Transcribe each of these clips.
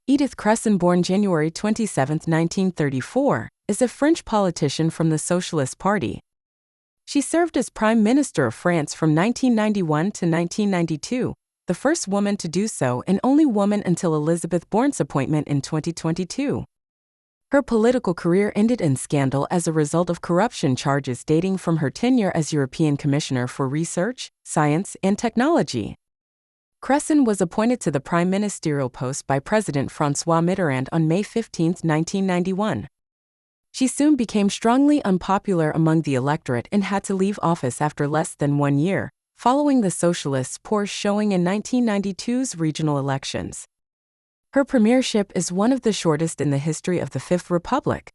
Édith Cresson, born January 27, 1934, is a French politician from the Socialist Party. She served as Prime Minister of France from 1991 to 1992, the first woman to do so and only woman until Élisabeth Borne's appointment in 2022. Her political career ended in scandal as a result of corruption charges dating from her tenure as European Commissioner for Research, Science and Technology. Cresson was appointed to the prime ministerial post by President François Mitterrand on May 15, 1991. She soon became strongly unpopular among the electorate and had to leave office after less than 1 year, following the Socialists' poor showing in 1992's regional elections. Her premiership is one of the shortest in the history of the Fifth Republic.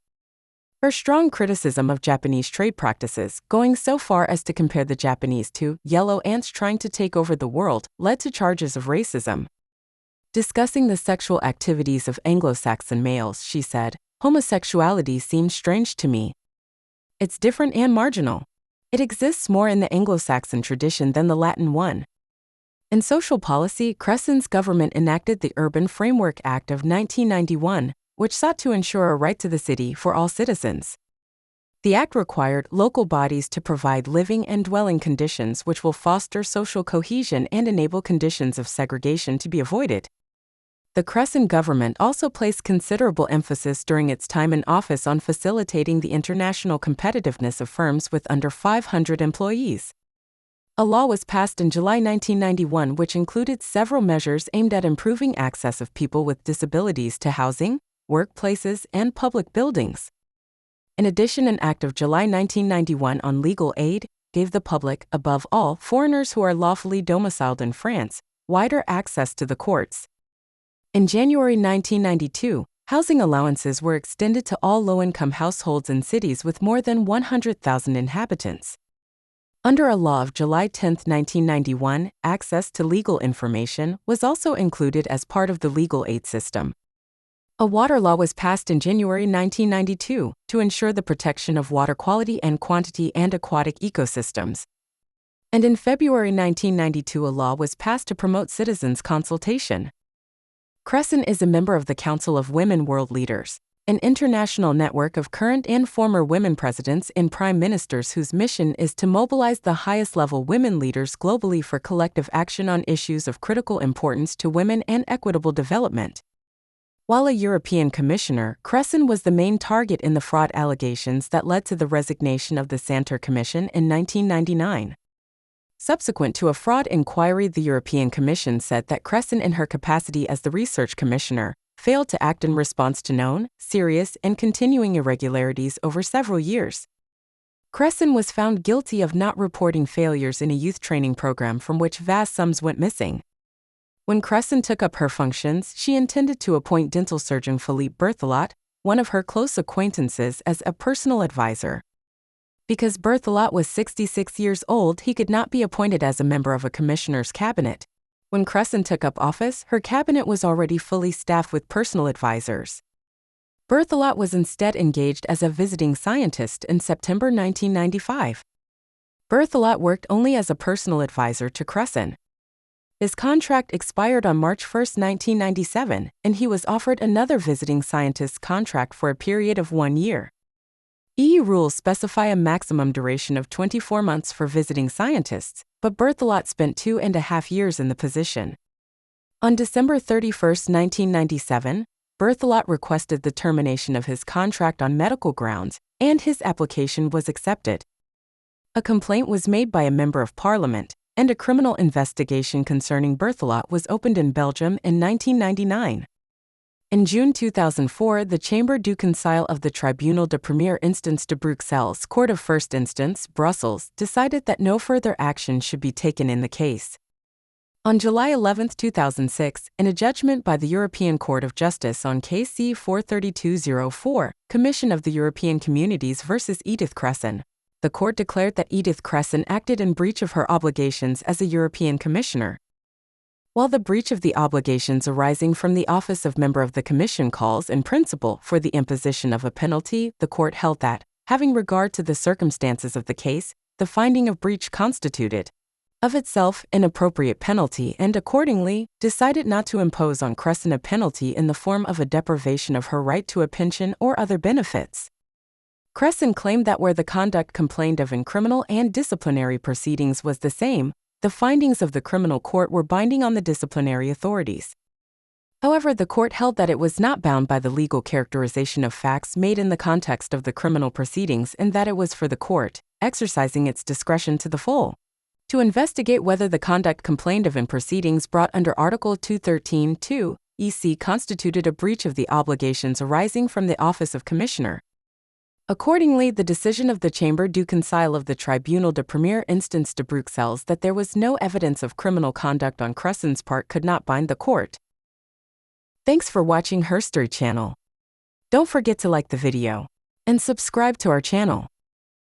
Her strong criticism of Japanese trade practices, going so far as to compare the Japanese to yellow ants trying to take over the world, led to charges of racism. Discussing the sexual activities of Anglo-Saxon males, she said, "Homosexuality seems strange to me. It's different and marginal. It exists more in the Anglo-Saxon tradition than the Latin one." In social policy, Cresson's government enacted the Urban Framework Act of 1991, which sought to ensure a right to the city for all citizens. The act required local bodies to provide living and dwelling conditions which will foster social cohesion and enable conditions of segregation to be avoided. The Cresson government also placed considerable emphasis during its time in office on facilitating the international competitiveness of firms with under 500 employees. A law was passed in July 1991 which included several measures aimed at improving access of people with disabilities to housing, workplaces, and public buildings. In addition, an act of July 1991 on legal aid gave the public, above all foreigners who are lawfully domiciled in France, wider access to the courts. In January 1992, housing allowances were extended to all low-income households in cities with more than 100,000 inhabitants. Under a law of July 10, 1991, access to legal information was also included as part of the legal aid system. A water law was passed in January 1992 to ensure the protection of water quality and quantity and aquatic ecosystems. And in February 1992, a law was passed to promote citizens' consultation. Cresson is a member of the Council of Women World Leaders, an international network of current and former women presidents and prime ministers whose mission is to mobilize the highest-level women leaders globally for collective action on issues of critical importance to women and equitable development. While a European commissioner, Cresson was the main target in the fraud allegations that led to the resignation of the Santer Commission in 1999. Subsequent to a fraud inquiry, the European Commission said that Cresson, in her capacity as the research commissioner, failed to act in response to known, serious, and continuing irregularities over several years. Cresson was found guilty of not reporting failures in a youth training program from which vast sums went missing. When Cresson took up her functions, she intended to appoint dental surgeon Philippe Berthelot, one of her close acquaintances, as a personal advisor. Because Berthelot was 66 years old, he could not be appointed as a member of a commissioner's cabinet. When Cresson took up office, her cabinet was already fully staffed with personal advisors. Berthelot was instead engaged as a visiting scientist in September 1995. Berthelot worked only as a personal advisor to Cresson. His contract expired on March 1, 1997, and he was offered another visiting scientist's contract for a period of 1 year. EU rules specify a maximum duration of 24 months for visiting scientists, but Berthelot spent 2.5 years in the position. On December 31, 1997, Berthelot requested the termination of his contract on medical grounds, and his application was accepted. A complaint was made by a member of parliament, and a criminal investigation concerning Berthelot was opened in Belgium in 1999. In June 2004, the Chambre du Conseil of the Tribunal de Première Instance de Bruxelles, Court of First Instance, Brussels, decided that no further action should be taken in the case. On July 11, 2006, in a judgment by the European Court of Justice on Case C-43204, Commission of the European Communities versus Édith Cresson, the court declared that Édith Cresson acted in breach of her obligations as a European Commissioner. While the breach of the obligations arising from the office of member of the Commission calls in principle for the imposition of a penalty, the court held that, having regard to the circumstances of the case, the finding of breach constituted of itself inappropriate penalty and accordingly decided not to impose on Cresson a penalty in the form of a deprivation of her right to a pension or other benefits. Cresson claimed that where the conduct complained of in criminal and disciplinary proceedings was the same, the findings of the criminal court were binding on the disciplinary authorities. However, the court held that it was not bound by the legal characterization of facts made in the context of the criminal proceedings and that it was for the court, exercising its discretion to the full, to investigate whether the conduct complained of in proceedings brought under Article 213(2) EC constituted a breach of the obligations arising from the office of Commissioner. Accordingly, the decision of the Chambre du Conseil of the Tribunal de Première Instance de Bruxelles that there was no evidence of criminal conduct on Cresson's part could not bind the court. Thanks for watching HerStory channel. Don't forget to like the video and subscribe to our channel.